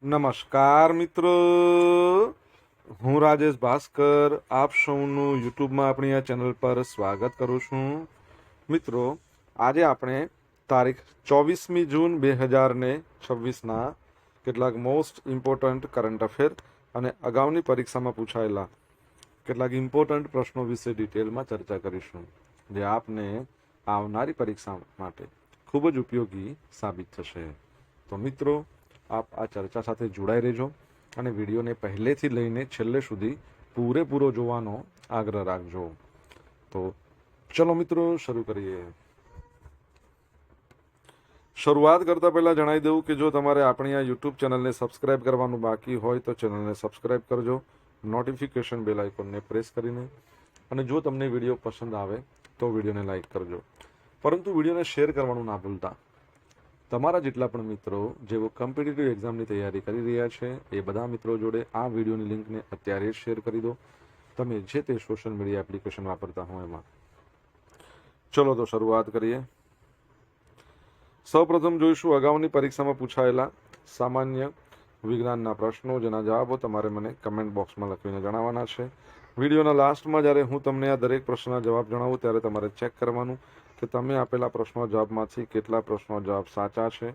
નમસ્કાર મિત્રો, હું રાજેશ ભાસ્કર આપ સૌનું યુટ્યુબમાં આપણી આ ચેનલ પર સ્વાગત કરું છું. મિત્રો, આજે આપણે તારીખ 24મી જૂન 2026ના કેટલાક મોસ્ટ ઇમ્પોર્ટન્ટ કરંટ અફેર અને અગાઉની પરીક્ષામાં પૂછાયેલા કેટલાક ઇમ્પોર્ટન્ટ પ્રશ્નો વિશે ડિટેલમાં ચર્ચા કરીશું, જે આપને આવનારી પરીક્ષા માટે ખૂબ જ ઉપયોગી સાબિત થશે. તો મિત્રો, આપ આ ચર્ચા સાથે જોડાઈ રહેજો અને વિડીયોને પહેલેથી લઈને છેલ્લે સુધી પૂરેપૂરો જોવાનો આગ્રહ રાખજો. તો ચલો મિત્રો, શરૂ કરીએ. શરૂઆત કરતા પહેલા જણાવી દઉં કે જો તમારે આપણી આ યુટ્યુબ ચેનલને સબસ્ક્રાઇબ કરવાનું બાકી હોય તો ચેનલને સબસ્ક્રાઇબ કરજો, નોટિફિકેશન બેલ આઇકોનને પ્રેસ કરીને, અને જો તમને વિડીયો પસંદ આવે તો વિડીયોને લાઈક કરજો, પરંતુ વિડીયોને શેર કરવાનું ના ભૂલતા. તમારા જેટલા પણ મિત્રો જેઓ કોમ્પિટિટિવ એક્ઝામની તૈયારી કરી રહ્યા છે એ બધા મિત્રો જોડે આ વિડીયોની લિંકને અત્યારે જ શેર કરી દો, તમે જે તે સોશિયલ મીડિયા એપ્લિકેશન વાપરતા હો એમાં. ચલો તો શરૂઆત કરીએ. સૌપ્રથમ જોઈશું અગાઉની પરીક્ષામાં પૂછાયેલા સામાન્ય વિજ્ઞાનના પ્રશ્નો, જેના જવાબો તમારે મને કમેન્ટ બોક્સમાં લખીને જણાવવાના છે. વિડીયોના લાસ્ટમાં જ્યારે હું તમને આ દરેક પ્રશ્નના જવાબ જણાવું ત્યારે તમારે ચેક કરવાનું કે તમે આપેલા પ્રશ્નો જવાબમાંથી કેટલા પ્રશ્નો જવાબ સાચા છે,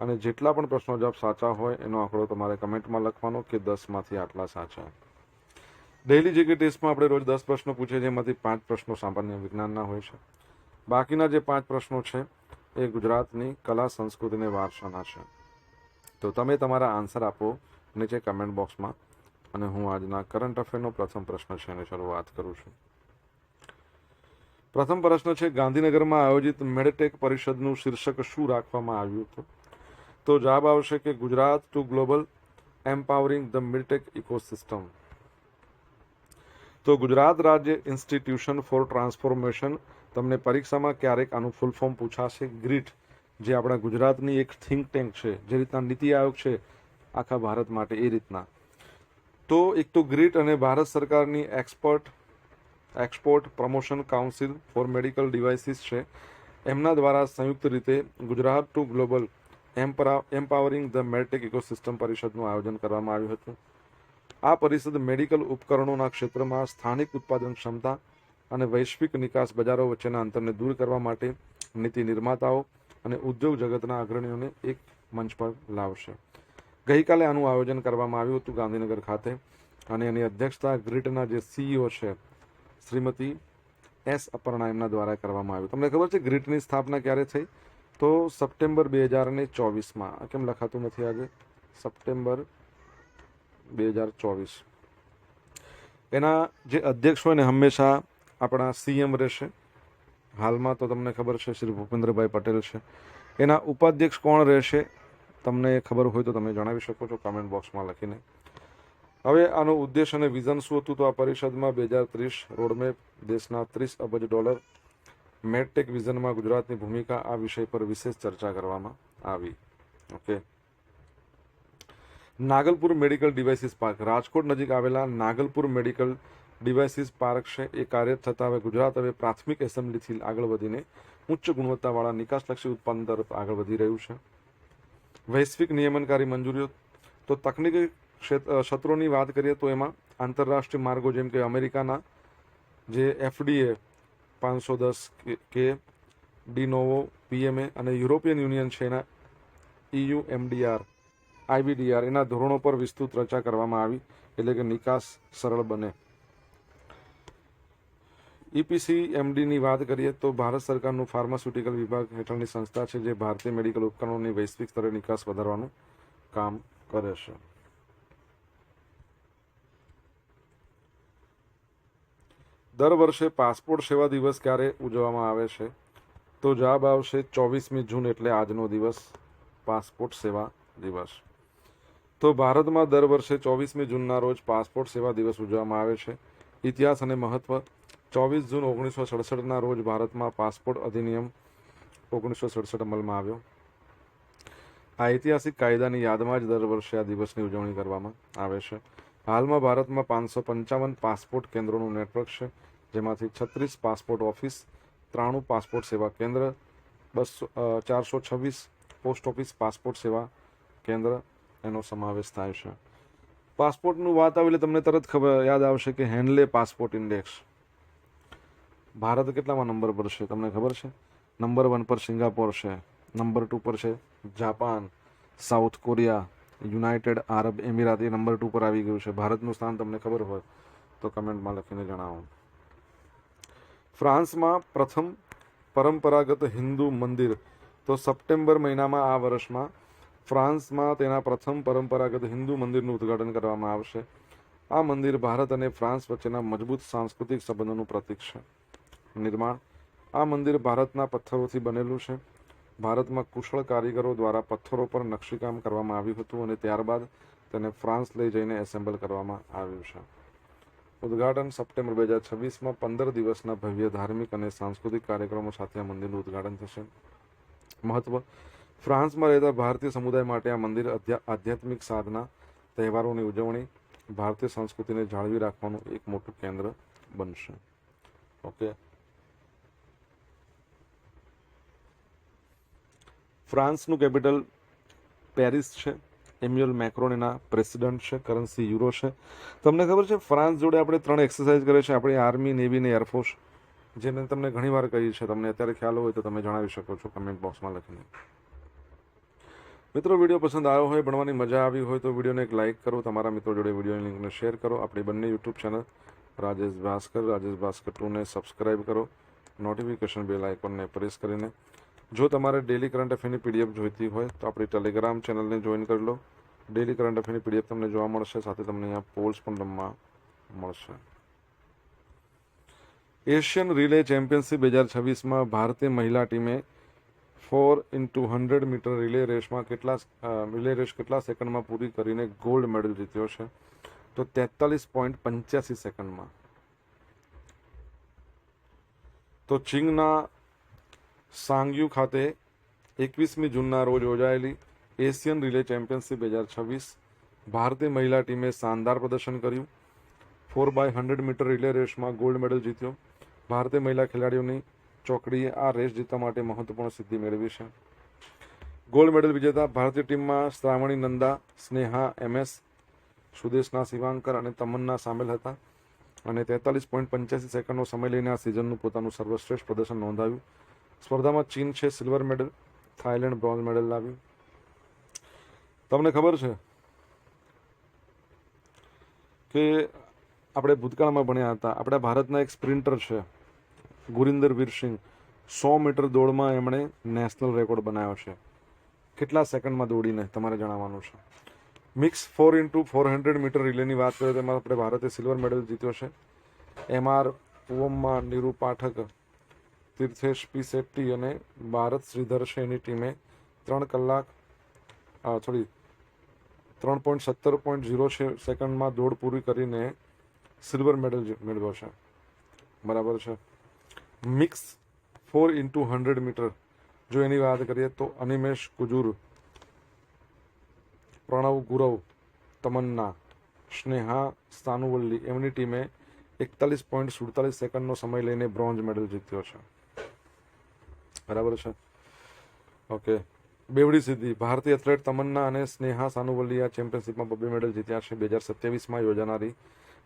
અને જેટલા પણ પ્રશ્નો જવાબ સાચા હોય એનો આંકડો તમારે કમેન્ટમાં લખવાનો કે 10માંથી આટલા સાચા. ડેઇલી જીકે ટેસ્ટમાં આપણે રોજ 10 પ્રશ્નો પૂછીએ, જેમાંથી 5 પ્રશ્નો સામાન્ય વિજ્ઞાનના હોય છે. બાકીના જે 5 પ્રશ્નો છે એ ગુજરાતની કલા, સંસ્કૃતિ અને વારસાના છે. તો તમે તમારા આન્સર આપો નીચે કમેન્ટ બોક્સમાં, અને હું આજના કરંટ અફેરનો પ્રથમ પ્રશ્ન છે એની શરૂઆત કરું છું. પ્રથમ પ્રશ્ન છે, ગાંધીનગરમાં આયોજિત મેડટેક પરિષદનું શીર્ષક શું રાખવામાં આવ્યું હતું? તો જવાબ આવશે કે Gujarat to global empowering the medtech ecosystem. તો ગુજરાત રાજ્ય ઇન્સ્ટિટ્યુશન ફોર ટ્રાન્સફોર્મેશન, તમને પરીક્ષામાં ક્યારેક આનું ફૂલ ફોર્મ પૂછાશે. ગ્રીટ, જે આપણા ગુજરાતની એક થિંક ટેન્ક છે, જે રીતના નીતિ આયોગ છે આખા ભારત માટે, એ રીતના. તો એક તો ગ્રીટ અને ભારત સરકારની export promotion council for medical devices છે, એમના દ્વારા સંયુક્ત રીતે Gujarat to global empowering the medtech ecosystem પરિષદનું આયોજન કરવામાં આવ્યું હતું. આ પરિષદ મેડિકલ ઉપકરણોના ક્ષેત્રમાં સ્થાનિક ઉત્પાદન ક્ષમતા અને વૈશ્વિક નિકાસ બજારો વચ્ચેના અંતરને દૂર કરવા માટે નીતિ નિર્માતાઓ અને ઉદ્યોગ જગતના અગ્રણીઓને એક મંચ પર લાવશે. ગઈકાલે આનું આયોજન કરવામાં આવ્યું હતું ગાંધીનગર ખાતે, અને એની અધ્યક્ષતા ગ્રીટના જે સીઈઓ છે શ્રીમતી એસ અપર્ણા, એમના દ્વારા કરવામાં આવ્યું. તમને ખબર છે ગ્રીટની સ્થાપના ક્યારે થઈ? તો સપ્ટેમ્બર 2024માં. કેમ લખાતું નથી આજે? સપ્ટેમ્બર 2024. એના જે અધ્યક્ષ હોય ને હંમેશા આપણા સીએમ રહેશે. હાલમાં તો તમને ખબર છે શ્રી ભૂપેન્દ્રભાઈ પટેલ છે. એના ઉપાધ્યક્ષ કોણ રહેશે? તમને ખબર હોય તો તમે જણાવી શકો છો કમેન્ટ બોક્સમાં લખીને. હવે આનો ઉદ્દેશ અને વિઝન શું હતું? તો આ પરિષદમાં 2030 રોડમેપ, દેશના $30 અબજ મેડટેક વિઝનમાં ગુજરાતની ભૂમિકા, આ વિષય પર વિશેષ ચર્ચા કરવામાં આવી. Okay. Nagalpur medical devices park, Rajkot નજીક આવેલા નાગલપુર મેડિકલ ડિવાઇસીસ પાર્ક છે એ કાર્યરત થતા હવે ગુજરાત હવે પ્રાથમિક એસેમ્બલીથી આગળ વધીને ઉચ્ચ ગુણવત્તાવાળા નિકાસલક્ષી ઉત્પાદન તરફ આગળ વધી રહ્યું છે. વૈશ્વિક નિયમનકારી મંજૂરીઓ, તો તકનીકી ક્ષેત્રોની વાત કરીએ તો એમાં આંતરરાષ્ટ્રીય માર્ગો જેમ કે અમેરિકાના જે FDA 510 કે ડીનોવો PMA અને યુરોપિયન યુનિયન છે એના EU MDR IBDR, એના ધોરણો પર વિસ્તૃત ચર્ચા કરવામાં આવી, એટલે કે નિકાસ સરળ બને. EPCMDની વાત કરીએ તો ભારત સરકારનું ફાર્માસ્યુટિકલ વિભાગ હેઠળની સંસ્થા છે, જે ભારતીય મેડિકલ ઉપકરણોની વૈશ્વિક સ્તરે નિકાસ વધારવાનું કામ કરે છે. દર વર્ષે પાસપોર્ટ સેવા દિવસ ક્યારે ઉજવવામાં આવે છે? તો જવાબ આવશે 24મી જૂન, એટલે આજનો દિવસ, પાસપોર્ટ સેવા દિવસ. તો ભારતમાં દર વર્ષે 24મી જૂનના રોજ પાસપોર્ટ સેવા દિવસ ઉજવવામાં આવે છે. ઇતિહાસ અને મહત્વ, 24 જૂન 1967ના રોજ ભારતમાં પાસપોર્ટ અધિનિયમ 1967 અમલમાં આવ્યો. આ ઐતિહાસિક કાયદાની યાદમાં જ દર વર્ષે આ દિવસની ઉજવણી કરવામાં આવે છે. હાલમાં ભારતમાં 555 પાસપોર્ટ કેન્દ્રોનું નેટવર્ક છે, જેમાંથી 36 પાસપોર્ટ ઓફિસ, 93 પાસપોર્ટ સેવા કેન્દ્ર, 426 પોસ્ટ ઓફિસ પાસપોર્ટ સેવા કેન્દ્ર, એનો સમાવેશ થાય છે. પાસપોર્ટનું વાત આવે એટલે તમને તરત ખબર યાદ આવશે કે હેન્ડલે પાસપોર્ટ ઇન્ડેક્સ. ભારત કેટલામાં નંબર પર છે તમને ખબર છે? નંબર 1 પર સિંગાપોર છે, નંબર 2 પર છે જાપાન, સાઉથ કોરિયા, યુનાઇટેડ આરબ એમિરાત એ નંબર 2 પર આવી ગયું છે. ભારતનું સ્થાન તમને ખબર હોય તો કમેન્ટમાં લખીને જણાવો. ફ્રાન્સમાં પ્રથમ પરંપરાગત હિન્દુ મંદિર, તો સપ્ટેમ્બર મહિનામાં આ વર્ષમાં ફ્રાન્સમાં તેના પ્રથમ પરંપરાગત હિન્દુ મંદિરનું ઉદ્ઘાટન કરવામાં આવશે. આ મંદિર ભારત અને ફ્રાન્સ વચ્ચેના મજબૂત સાંસ્કૃતિક સંબંધોનું પ્રતીક છે. નિર્માણ: આ મંદિર ભારતના પથ્થરોથી બનેલું છે. ભારતમાં કુશળ કારીગરો દ્વારા પથ્થરો પર નકશીકામ કરવામાં આવ્યું હતું અને ત્યારબાદ તેને ફ્રાન્સ લઈ જઈને એસેમ્બલ કરવામાં આવ્યું છે. ઉદ્ઘાટન સપ્ટેમ્બર 2026માં 15 દિવસના ભવ્ય ધાર્મિક અને સાંસ્કૃતિક કાર્યક્રમો સાથે આ મંદિરનું ઉદ્ઘાટન થશે. મહત્વ: ફ્રાન્સમાં રહેતા ભારતીય સમુદાય માટે આ મંદિર આધ્યાત્મિક સાધના, તહેવારોની ઉજવણી, ભારતીય સંસ્કૃતિને જાળવી રાખવાનું એક મોટું કેન્દ્ર બનશે. ઓકે. ફ્રાન્સનું કેપિટલ પેરિસ છે. એમ્યુઅલ મેક્રોન એના પ્રેસિડન્ટ છે. કરન્સી યુરો છે. તમને ખબર છે ફ્રાન્સ જોડે આપણે 3 એક્સરસાઇઝ કરે છે આપણી આર્મી, નેવી ને એરફોર્સ, જે મેં તમને ઘણીવાર કહી છે. તમને અત્યારે ખ્યાલ હોય તો તમે જણાવી શકો છો કમેન્ટ બોક્સમાં લખીને. મિત્રો, વિડીયો પસંદ આવ્યો હોય, ભણવાની મજા આવી હોય તો વિડીયોને એક લાઇક કરો, તમારા મિત્રો જોડે વિડીયોની લિંકને શેર કરો. આપણી બંને યુટ્યુબ ચેનલ રાજેશ ભાસ્કર 2 ને સબસ્ક્રાઇબ કરો, નોટિફિકેશન બેલ આઇકોનને પ્રેસ કરીને. જો તમારે ડેલી કરંટ અફેરની પીડીએફ જોઈતી હોય તો આપણી ટેલિગ્રામ ચેનલને જોઈન કરી લો. ડેલી કરંટ અફેરની પીડીએફ તમને જોવા મળશે, સાથે તમને અહીંયા પોલ્સ પણ રમવા મળશે. એશિયન રિલે ચેમ્પિયનશિપ 2026માં ભારતીય મહિલા ટીમે 4x100 મીટર રિલે રેસમાં કેટલા સેકન્ડમાં પૂરી કરીને ગોલ્ડ મેડલ જીત્યો છે? તો 43.85 સેકન્ડમાં. તો ચીનના સાંગયુ ખાતે 21મી જૂનના રોજ યોજાયેલી એશિયન રિલે ચેમ્પિયનશિપ 2026 ભારતીય મહિલા ટીમે શાનદાર પ્રદર્શન કર્યું. 4x100 મીટર રિલે રેસમાં ગોલ્ડ મેડલ જીત્યો. ભારતીય મહિલા ખેલાડીઓની ચોકડીએ આ રેસ જીતવા માટે મહત્વપૂર્ણ સિદ્ધિ મેળવી છે. ગોલ્ડ મેડલ વિજેતા ભારતીય ટીમમાં શ્રાવણી નંદા, સ્નેહા MS, સુદેશના શિવાંકર અને તમન્ના સામેલ હતા અને 43.85 સેકન્ડનો સમય લઈને આ સિઝનનું પોતાનું સર્વશ્રેષ્ઠ પ્રદર્શન નોંધાવ્યું. સ્પર્ધામાં ચીન છે silver medal, Thailand bronze medal લાવ્યું. તમને ખબર છે કે આપણે ભૂતકાળમાં ભણ્યા હતા, આપણા ભારતના એક સ્પ્રિન્ટર છે ગુરિન્દર વીરસિંહ, 100 મીટર દોડમાં એમણે નેશનલ રેકોર્ડ બનાવ્યો છે. કેટલા સેકન્ડમાં દોડીને તમારે જણાવવાનું છે. મિક્સ 4x400 મીટર રિલેની વાત કરીએ તો એમાં આપણે ભારતે સિલ્વર મેડલ જીત્યો છે. MR પૂવમ્મા, નીરુ પાઠક, તીર્થેશ P શેટ્ટી અને ભારત શ્રીધર છે એની ટીમે 3.17.0 સેકન્ડમાં દોડ પૂરી કરીને સિલ્વર મેડલ મેળવ્યો છે. બરાબર છે. મિક્સ 4x100 મીટર જો એની વાત કરીએ તો અનિમેશ કુજુર, પ્રણવ ગુરવ, તમન્ના, સ્નેહા સાનુવલ્લી એમની ટીમે 41.47 સેકન્ડનો સમય લઈને બ્રોન્ઝ મેડલ જીત્યો છે. બરાબર છે. ઓકે. બેવડી સિદ્ધિ: ભારતીય એથ્લેટ તમન્ના અને સ્નેહા સાનુવલ્લી આ ચેમ્પિયનશિપમાં 2 મેડલ જીત્યા છે. 2027માં યોજાનારી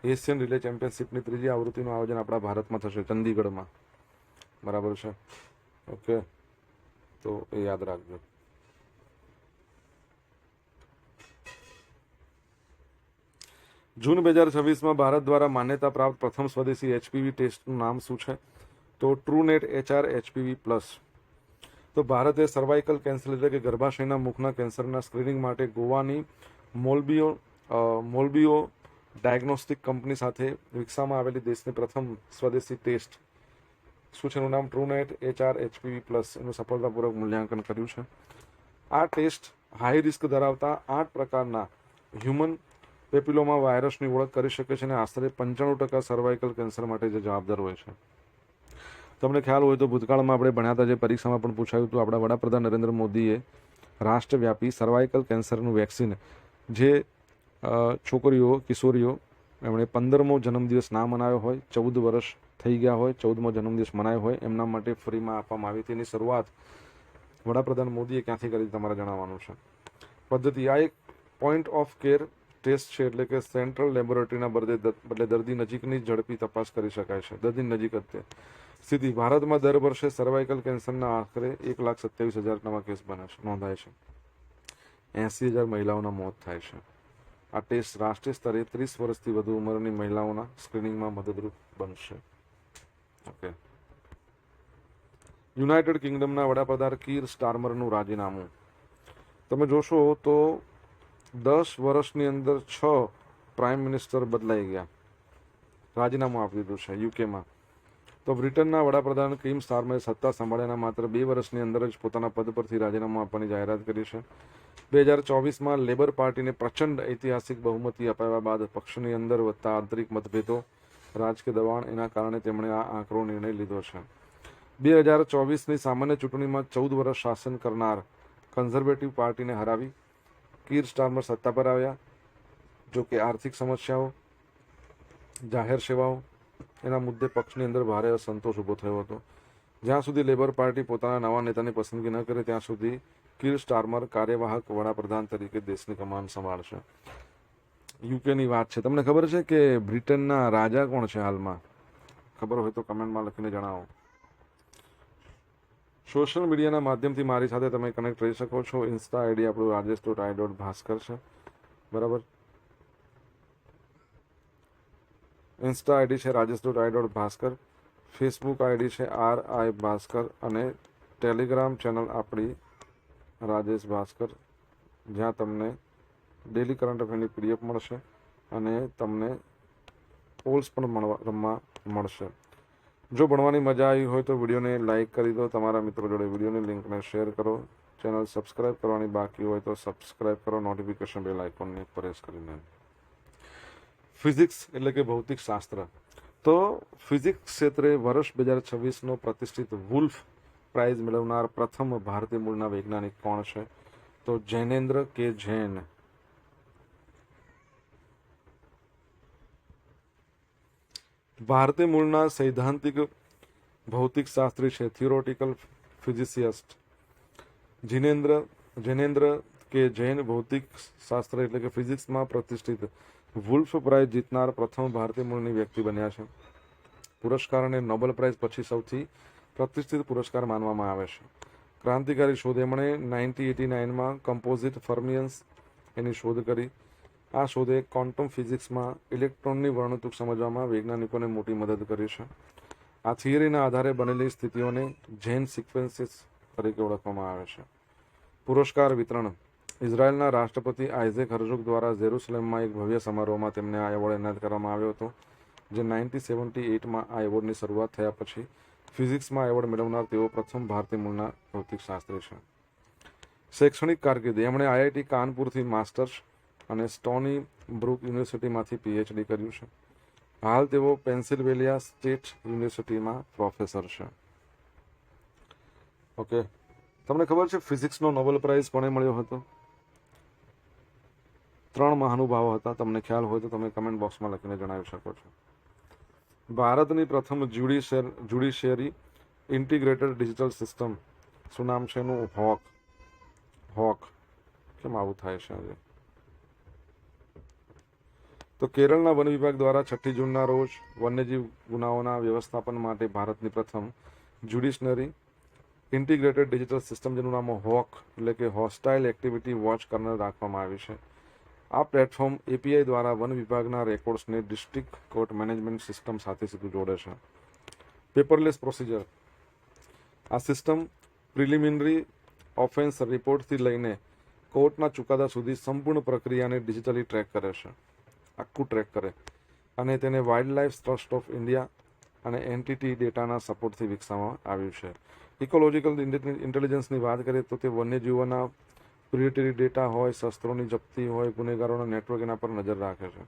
એશિયન રિલે ચેમ્પિયનશિપની 3જી આવૃત્તિનું આયોજન આપણા ભારતમાં થશે, ચંદીગઢમાં. બરાબર છે. ઓકે, તો એ યાદ રાખજો. જૂન 2026માં ભારત દ્વારા માન્યતા પ્રાપ્ત પ્રથમ સ્વદેશી HPV ટેસ્ટનું નામ શું છે? તો ટ્રુનેટ HR HPV+. તો ભારતે સર્વાઇકલ કેન્સર એટલે કે ગર્ભાશયના મુખના કેન્સરના સ્ક્રીનિંગ માટે ગોવાની મોલ્બિયો ડાયગ્નોસ્ટિક કંપની સાથે વિકસાવવામાં આવેલી દેશની પ્રથમ સ્વદેશી ટેસ્ટ શું છે? એનું નામ ટ્રુનેટ HR HPV+. એનું સફળતાપૂર્વક મૂલ્યાંકન કર્યું છે. આ ટેસ્ટ હાઈ રિસ્ક ધરાવતા 8 પ્રકારના હ્યુમન પેપિલોમા વાયરસની ઓળખ કરી શકે છે અને આશરે 95% સર્વાઇકલ કેન્સર માટે જે જવાબદાર હોય છે. તમને ખ્યાલ હોય તો ભૂતકાળમાં આપણે ભણ્યા હતા, જે પરીક્ષામાં પણ પૂછાયું હતું, આપણા વડાપ્રધાન નરેન્દ્ર મોદીએ રાષ્ટ્રવ્યાપી સર્વાઇકલ કેન્સરનું વેક્સિન જે છોકરીઓ, કિશોરીઓ એમણે 15મો જન્મદિવસ ના મનાવ્યો હોય, 14 વર્ષ થઈ ગયા હોય, 14મો જન્મદિવસ મનાવ્યો હોય, એમના માટે ફ્રીમાં આપવામાં આવી. તેની શરૂઆત વડાપ્રધાન મોદીએ ક્યાંથી કરી તમારે જણાવવાનું છે. પદ્ધતિ: આ એક પોઈન્ટ ઓફ કેર ટેસ્ટ છે, એટલે કે સેન્ટ્રલ લેબોરેટરીના બદલે દર્દી નજીકની ઝડપી તપાસ કરી શકાય છે. દર્દી નજીક જ સ્થિતિ. ભારતમાં દર વર્ષે સર્વાઇકલ કેન્સરના આશરે 1,27,000 નવા કેસ નોંધાય છે. 80,000 મહિલાઓના મોત થાય છે. આ ટેસ્ટ રાષ્ટ્રીય સ્તરે 30 વર્ષથી વધુ ઉંમરની મહિલાઓના સ્ક્રીનિંગમાં મદદરૂપ બનશે. ઓકે. યુનાઇટેડ કિંગડમના વડાપ્રધાન કીર સ્ટારમરનું રાજીનામું. તમે જોશો તો 10 વર્ષની અંદર 6 પ્રાઇમ મિનિસ્ટર બદલાઈ ગયા, રાજીનામું આપી દીધું છે યુકેમાં. તો બ્રિટનના વડાપ્રધાન કીર સ્ટારમરે સત્તા સંભાળ્યાના માત્ર 2 વર્ષની અંદર જ પોતાના પદ પરથી રાજીનામું આપવાની જાહેરાત કરી છે. 2024માં લેબર પાર્ટીને પ્રચંડ ઐતિહાસિક બહુમતી અપાવ્યા બાદ પક્ષની અંદર વધતા આંતરિક મતભેદો, રાજકીય દબાણ, એના કારણે તેમણે આ આકરો નિર્ણય લીધો છે. 2024ની સામાન્ય ચૂંટણીમાં 14 વર્ષ શાસન કરનાર કન્ઝર્વેટિવ પાર્ટીને હરાવી કીર સ્ટારમર સત્તા પર આવ્યા. જો કે આર્થિક સમસ્યાઓ, જાહેર સેવાઓ, એના મુદ્દે પક્ષની અંદર ભારે અસંતોષ ઊભો થયો હતો. જ્યાં સુધી લેબર પાર્ટી પોતાના નવા નેતાની પસંદગી ન કરે ત્યાં સુધી કીર સ્ટારમર કાર્યવાહક વડાપ્રધાન તરીકે દેશની કમાન સંભાળશે. યુકેની વાત છે. તમને ખબર છે કે બ્રિટનના રાજા કોણ છે હાલમાં? ખબર હોય તો કમેન્ટમાં લખીને જણાવો. સોશિયલ મીડિયાના માધ્યમથી મારી સાથે તમે કનેક્ટ રહી શકો છો. ઇન્સ્ટા આઈડી આપણું rajesh.i.bhaskar છે, બરાબર. ઇન્સ્ટા આઈડી છે rajesh.i.bhaskar, ફેસબુક આઈડી છે RI ભાસ્કર અને ટેલિગ્રામ ચેનલ આપણી રાજેશ ભાસ્કર, જ્યાં તમને ડેલી કરંટ અફેરની પીડીએફ મળશે અને તમને પોલ્સ પણ રમવા મળશે. જો ભણવાની મજા આવી હોય તો વિડીયોને લાઇક કરી દો, તમારા મિત્રો જોડે વિડીયોની લિંકને શેર કરો, ચેનલ સબસ્ક્રાઇબ કરવાની બાકી હોય તો સબસ્ક્રાઇબ કરો, નોટિફિકેશન બેલ આઇકોનને પ્રેસ કરીને. ફિઝિક્સ એટલે કે ભૌતિક શાસ્ત્ર. તો ફિઝિક્સ ક્ષેત્રે વર્ષ 2026નો પ્રતિષ્ઠિત વુલ્ફ પ્રાઇઝ મેળવનાર પ્રથમ ભારતીય મૂળના વૈજ્ઞાનિક કોણ છે? તો જૈનેન્દ્ર કે જૈન. ભારતીય મૂળના સૈદ્ધાંતિક ભૌતિક શાસ્ત્રી છે, થિયોરેટિકલ ફિઝિસિસ્ટ જૈનેન્દ્ર કે જૈન ભૌતિક શાસ્ત્ર એટલે કે ફિઝિક્સમાં પ્રતિષ્ઠિત વુલ્ફ પ્રાઇઝ જીતનાર પ્રથમ ભારતીય મૂળની વ્યક્તિ બન્યા છે. પુરસ્કારને નોબેલ પ્રાઇઝ પછી સૌથી પ્રતિષ્ઠિત પુરસ્કાર માનવામાં આવે છે. ક્રાંતિકારી શોધ. એમણે 1989માં કમ્પોઝિટ ફર્મિયન્સ એની શોધ કરી. આ શોધે ક્વોન્ટમ ફિઝિક્સમાં ઇલેક્ટ્રોનની વર્ણતુક સમજવામાં વૈજ્ઞાનિકોને મોટી મદદ કરી છે. આ થિયરીના આધારે બનેલી સ્થિતિઓને જૈન સિક્વન્સીસ તરીકે ઓળખવામાં આવે છે. પુરસ્કાર વિતરણ. ઇઝરાયલના રાષ્ટ્રપતિ આઇઝેક હર્ઝોગ દ્વારા જેરુસલેમમાં એક ભવ્ય સમારોહમાં તેમને આ એવોર્ડ એનાયત કરવામાં આવ્યો હતો, જે 1978માં આ એવોર્ડની શરૂઆત થયા પછી ફિઝિક્સમાં એવોર્ડ મેળવનાર તેઓ પ્રથમ ભારતીય મૂળના ભૌતિકશાસ્ત્રી છે. શૈક્ષણિક કારકિર્દી. એમણે IIT કાનપુરથી માસ્ટર્સ અને સ્ટોની બ્રુક યુનિવર્સિટીમાંથી PhD કર્યું છે. હાલ તેઓ પેન્સિલ્વેનિયા સ્ટેટ યુનિવર્સિટીમાં પ્રોફેસર છે. ઓકે. તમને ખબર છે ફિઝિક્સનો નોબેલ પ્રાઇઝ કોને મળ્યો હતો? 3 મહાનુભાવો હતા. તમને ખ્યાલ હોય તો તમે કમેન્ટ બોક્સમાં લખીને જણાવી શકો છો. ભારતની પ્રથમ જ્યુડિશિયરી ઇન્ટિગ્રેટેડ ડિજિટલ સિસ્ટમ, શું નામ છે એનું? હોક. કેમ આવું થાય છે આજે? તો કેરળના વન વિભાગ દ્વારા 6 જૂનના રોજ વન્યજીવ ગુનાઓના વ્યવસ્થાપન માટે ભારતની પ્રથમ જ્યુડિશનરી ઇન્ટિગ્રેટેડ ડિજિટલ સિસ્ટમ, જેનું નામ હોક એટલે કે હોસ્ટાઇલ એક્ટિવિટી વોચ કર્નલ રાખવામાં આવી છે. આ પ્લેટફોર્મ API દ્વારા વન વિભાગના રેકોર્ડ્સને ડિસ્ટ્રિક્ટ કોર્ટ મેનેજમેન્ટ સિસ્ટમ સાથે સીધું જોડે છે. Paperless procedure. આ સિસ્ટમ પ્રિલિમિનરી ઓફેન્સ રિપોર્ટથી લઈને કોર્ટના ચુકાદા સુધી સંપૂર્ણ પ્રક્રિયાને ડિજિટલી ટ્રેક કરે છે, આખું ટ્રેક કરે, અને તેને wild life trust of India અને એન્ટિટી ડેટાના સપોર્ટથી વિકસાવવામાં આવ્યું છે. ઇકોલોજીકલ ઇન્ટેલિજન્સની વાત કરીએ તો તે વન્યજીવોના પ્રિડેટરી ડેટા હોય, શસ્ત્રોની જપ્તી હોય, ગુનેગારોના નેટવર્ક, એના પર નજર રાખે છે.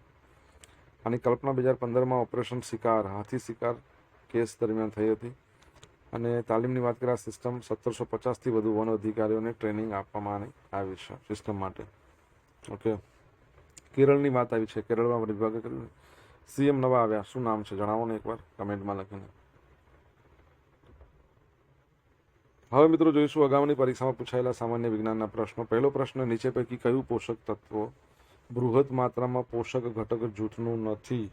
આની કલ્પના 2015માં ઓપરેશન શિકાર, હાથી શિકાર કેસ દરમિયાન થઈ હતી. અને તાલીમની વાત કરીએ, આ સિસ્ટમ 1750થી વધુ વન અધિકારીઓને ટ્રેનિંગ આપવામાં આવી છે સિસ્ટમ માટે. ઓકે. કેરળની વાત આવી છે. કેરળમાં વન વિભાગે કર્યું. CM નવા આવ્યા, શું નામ છે જણાવો ને એકવાર કમેન્ટમાં લખીને. હવે મિત્રો જોઈશું અગાઉની પરીક્ષામાં પૂછાયેલા સામાન્ય વિજ્ઞાનના પ્રશ્નો. પહેલો પ્રશ્ન, નીચે પૈકી કયું પોષક તત્વો બૃહદ માત્રામાં પોષક ઘટક જૂથનું નથી.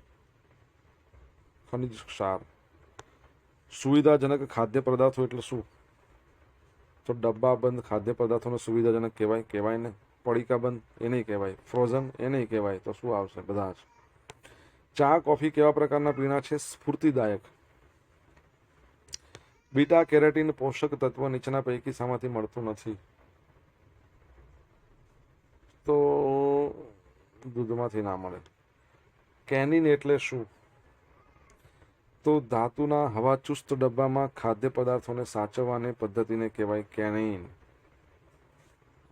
ખનિજ ક્ષાર. સુવિધાજનક ખાદ્ય પદાર્થો એટલે શું? તો ડબ્બાબંધ ખાદ્ય પદાર્થોને સુવિધાજનક કહેવાય? કહેવાય ને. પડીકાબંધ એ નહીં કહેવાય, ફ્રોઝન એ નહીં કહેવાય, તો શું આવશે? બધા જ. ચા કોફી કેવા પ્રકારના પીણા છે? સ્ફૂર્તિદાયક. બીટા કેરોટીન પોષક તત્વ નીચેના પૈકી શામાંથી મળતું નથી? તો દૂધમાંથી ના મળે. કેનિન એટલે શું? તો ધાતુના હવાચુસ્ત ડબ્બામાં ખાદ્ય પદાર્થોને સાચવવાની પદ્ધતિને કહેવાય કેનિન.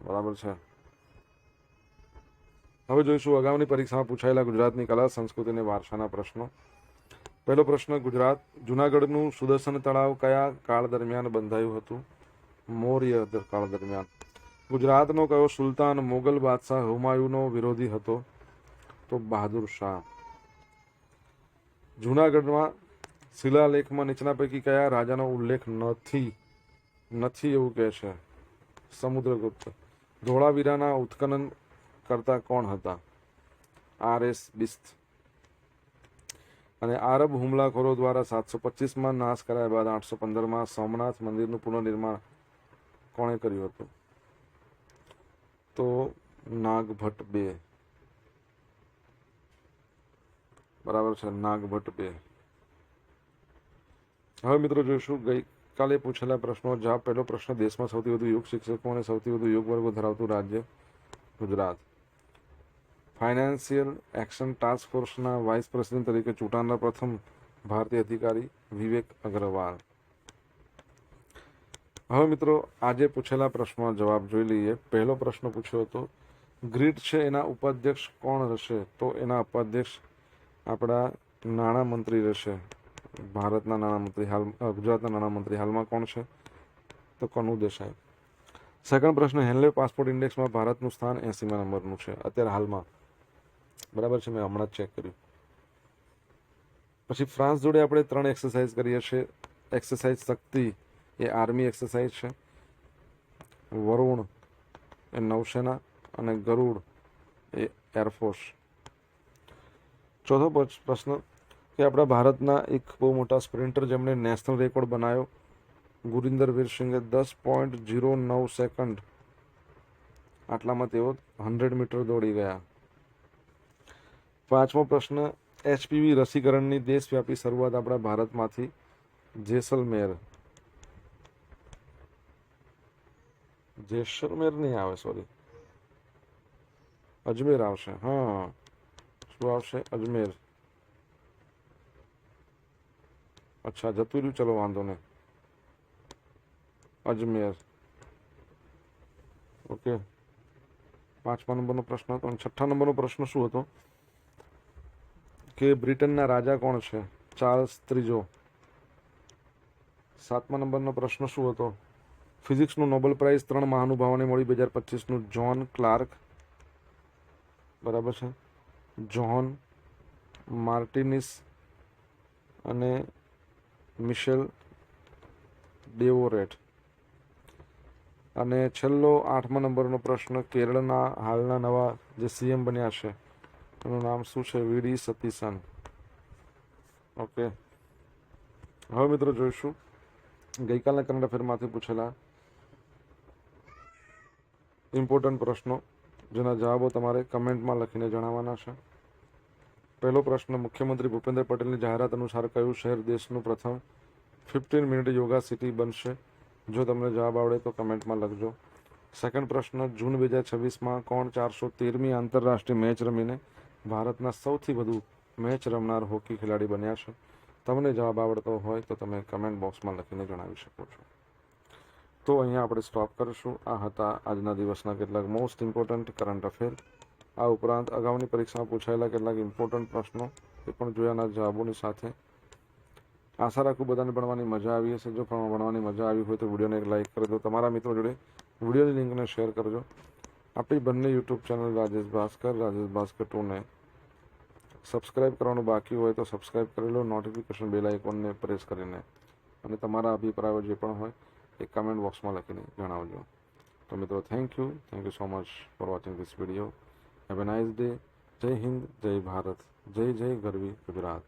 બરાબર છે. હવે જોઈશું અગાઉની પરીક્ષામાં પૂછાયેલા ગુજરાતની કલા, સંસ્કૃતિ અને વારસાના પ્રશ્નો. પહેલો પ્રશ્ન, ગુજરાત જુનાગઢનું સુદર્શન તળાવ કયા કાળ દરમિયાન બંધાયું હતું? મૌર્ય કાળ દરમિયાન. ગુજરાતનો કયો સુલતાન મોગલ બાદશાહ હુમાયુનો વિરોધી હતો? તો બહાદુર શાહ. જુનાગઢમાં શિલાલેખમાં નીચેના પૈકી કયા રાજાનો ઉલ્લેખ નથી એવું કહે છે? સમુદ્રગુપ્ત. ધોળાવીરાના ઉત્ખનન કરતા કોણ હતા? RS બિસ્ત. અને આરબ હુમલાખોરો દ્વારા 725માં નાશ કરાયા બાદ 815માં સોમનાથ મંદિરનું પુનર્નિર્માણ કોણે કર્યું હતું? તો નાગભટ્ટ બે. બરાબર છે, નાગભટ્ટ બે. હવે મિત્રો જોઈશું ગઈકાલે પૂછેલા પ્રશ્નો જવાબ. પહેલો પ્રશ્ન, દેશમાં સૌથી વધુ યોગ શિક્ષકો અને સૌથી વધુ યોગ વર્ગો ધરાવતું રાજ્ય ગુજરાત. ફાઇનાન્શિયલ એક્શન ટાસ્ક ફોર્સના વાઇસ પ્રેસિડેન્ટ તરીકે ચૂંટાનાર પ્રથમ ભારતીય અધિકારી વિવેક અગ્રવાલ. હવે મિત્રો આજે પૂછેલા પ્રશ્નનો જવાબ જોઈ લઈએ. પહેલો પ્રશ્ન પૂછ્યો હતો, ગ્રીડ છે એના ઉપાધ્યક્ષ કોણ રહેશે? તો એના ઉપાધ્યક્ષ આપણા નાણામંત્રી રહેશે. ભારતના નાણામંત્રી, હાલ ગુજરાતના નાણામંત્રી હાલમાં કોણ છે? તો કનુ દેસાઈ. સેકન્ડ પ્રશ્ન, હેન્લે પાસપોર્ટ ઇન્ડેક્સમાં ભારતનું સ્થાન 80મા નંબરનું છે અત્યારે હાલમાં. બરાબર છે, મેં હમણાં જ ચેક કર્યું. પછી ફ્રાન્સ જોડે આપણે 3 એક્સરસાઇઝ કરીએ છીએ. એક્સરસાઇઝ શક્તિ એ આર્મી એક્સરસાઇઝ છે, વરુણ એ નૌસેના અને ગરુડ એ એરફોર્સ. ચોથો પ્રશ્ન કે આપણા ભારતના એક બહુ મોટા સ્પ્રિન્ટર જેમણે નેશનલ રેકોર્ડ બનાવ્યો, ગુરિન્દર વીર સિંઘે 10.09 સેકન્ડ આટલામાં તેઓ 100 મીટર દોડી ગયા. પાંચમો પ્રશ્ન, HPV રસીકરણની દેશવ્યાપી શરૂઆત આપણા ભારતમાંથી. જેસલમેર નહીં આવે, સોરી, અજમેર આવશે. હા, શું આવશે? અજમેર. અચ્છા, જતું રહ્યું, ચલો વાંધો નહીં, અજમેર. ઓકે, 5મા નંબરનો પ્રશ્ન હતો. અને 6ઠ્ઠા નંબરનો પ્રશ્ન શું હતો કે બ્રિટનના રાજા કોણ છે? ચાર્લ્સ ત્રીજો. 7મા નંબરનો પ્રશ્ન શું હતો? ફિઝિક્સનું નોબેલ પ્રાઇઝ 3 મહાનુભાવોને મળી 2025નું. જ્હોન ક્લાર્ક, બરાબર છે, જ્હોન માર્ટિનિસ અને મિશેલ ડેવોરેટ. અને છેલ્લો 8મા નંબરનો પ્રશ્ન, કેરળના હાલના નવા જે CM બન્યા છે એનું નામ શું છે? VD સતીસન. ઓકે, હવે મિત્રો જોઈશું ગઈકાલના કરંટ અફેરમાંથી પૂછેલા ઇમ્પોર્ટન્ટ પ્રશ્નો, જેના જવાબો તમારે કમેન્ટમાં લખીને જણાવવાના છે. પહેલો પ્રશ્ન, મુખ્યમંત્રી ભૂપેન્દ્ર પટેલની જાહેરાત અનુસાર કયું શહેર દેશનું પ્રથમ 15 મિનિટ યોગા સિટી બનશે? જો તમને જવાબ આવડે તો કમેન્ટમાં લખજો. સેકન્ડ પ્રશ્ન, જૂન 2026માં કોણ 413મી આંતરરાષ્ટ્રીય મેચ રમીને ભારતના સૌથી વધુ મેચ રમનાર હોકી ખેલાડી બન્યા છે? તમને જવાબ આવડતો હોય તો તમે કમેન્ટ બોક્સમાં લખીને જણાવી શકો છો. તો અહીંયા આપણે સ્ટોપ કરીશું. આ હતા આજના દિવસના કેટલાક મોસ્ટ ઇમ્પોર્ટન્ટ કરંટ અફેર. આ ઉપરાંત અગાઉની પરીક્ષામાં પૂછાયેલા કેટલાક ઇમ્પોર્ટન્ટ પ્રશ્નો એ પણ જોયાના જવાબોની સાથે. આશા રાખું બધાને ભણવાની મજા આવી હશે. જો ભણવાની મજા આવી હોય તો વિડીયોને એક લાઇક કરી દો. તમારા મિત્રો જોડે વિડીયોની લિંકને શેર કરજો. આપણી બંને યુટ્યુબ ચેનલ રાજેશ ભાસ્કર 2ને સબસ્ક્રાઇબ કરવાનું બાકી હોય તો સબસ્ક્રાઇબ કરી લો, નોટિફિકેશન બેલ આઇકોનને પ્રેસ કરીને. અને તમારા અભિપ્રાયો જે પણ હોય એ કમેન્ટ બોક્સમાં લખીને જણાવજો. તો મિત્રો thank you so much for watching this video. Have a nice day. જય હિન્દ, જય ભારત, જય જય ગરવી ગુજરાત.